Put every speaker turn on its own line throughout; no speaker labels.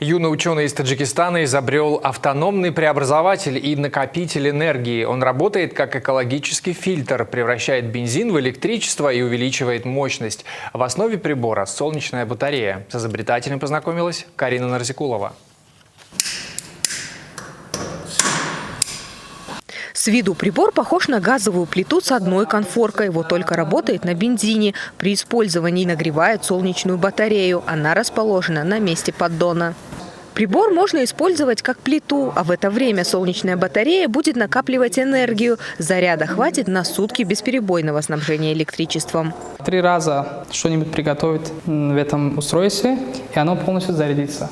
Юный ученый из Таджикистана изобрел автономный преобразователь и накопитель энергии. Он работает как экологический фильтр, превращает бензин в электричество и увеличивает мощность. В основе прибора солнечная батарея. С изобретателем познакомилась Карина Нарзикулова.
С виду прибор похож на газовую плиту с одной конфоркой, вот только работает на бензине. При использовании нагревает солнечную батарею. Она расположена на месте поддона. Прибор можно использовать как плиту, а в это время солнечная батарея будет накапливать энергию. Заряда хватит на сутки бесперебойного снабжения электричеством.
3 раза что-нибудь приготовить в этом устройстве, и оно полностью зарядится.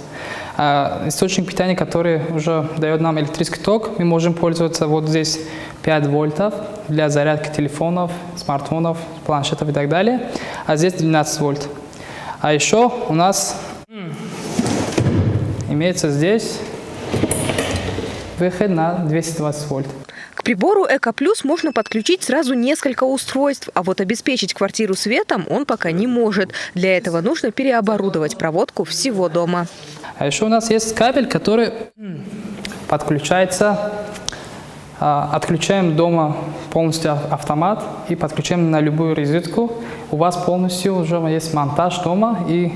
Источник питания, который уже дает нам электрический ток, мы можем пользоваться вот здесь 5 вольтов для зарядки телефонов, смартфонов, планшетов и так далее, а здесь 12 вольт. А еще у нас имеется здесь выход на 220 вольт.
К прибору Эко Плюс можно подключить сразу несколько устройств, а вот обеспечить квартиру светом он пока не может. Для этого нужно переоборудовать проводку всего дома.
А еще у нас есть кабель, который подключается. Отключаем дома полностью автомат и подключаем на любую розетку. У вас полностью уже есть монтаж дома, и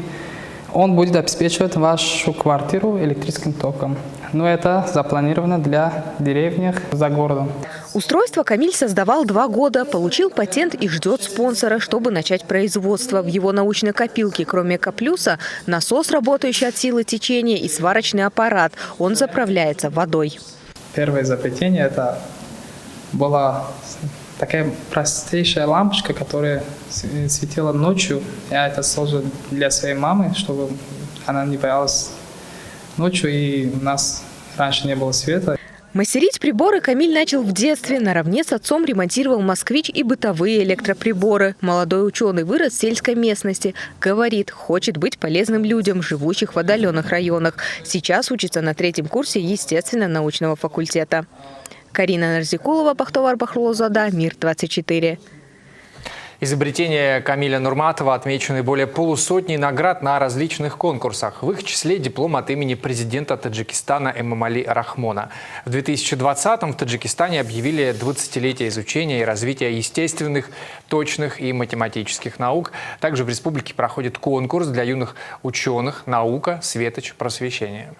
он будет обеспечивать вашу квартиру электрическим током. Но это запланировано для деревни за городом.
Устройство Камиль создавал 2 года, получил патент и ждет спонсора, чтобы начать производство. В его научной копилке, кроме Эко Плюса, насос, работающий от силы течения, и сварочный аппарат. Он заправляется водой.
Первое изобретение – это была такая простейшая лампочка, которая светила ночью. Я это создал для своей мамы, чтобы она не боялась ночью, и у нас раньше не было света.
Мастерить приборы Камиль начал в детстве. Наравне с отцом ремонтировал «Москвич» и бытовые электроприборы. Молодой ученый вырос в сельской местности. Говорит, хочет быть полезным людям, живущих в отдаленных районах. Сейчас учится на 3-м курсе естественно-научного факультета. Карина Нарзикулова, Бахтовар Бахрулзада, Мир-24.
Изобретения Камиля Нурматова отмечены более полусотни наград на различных конкурсах. В их числе диплом от имени президента Таджикистана Эмомали Рахмона. В 2020-м в Таджикистане объявили 20-летие изучения и развития естественных, точных и математических наук. Также в республике проходит конкурс для юных ученых «Наука, светоч, просвещение».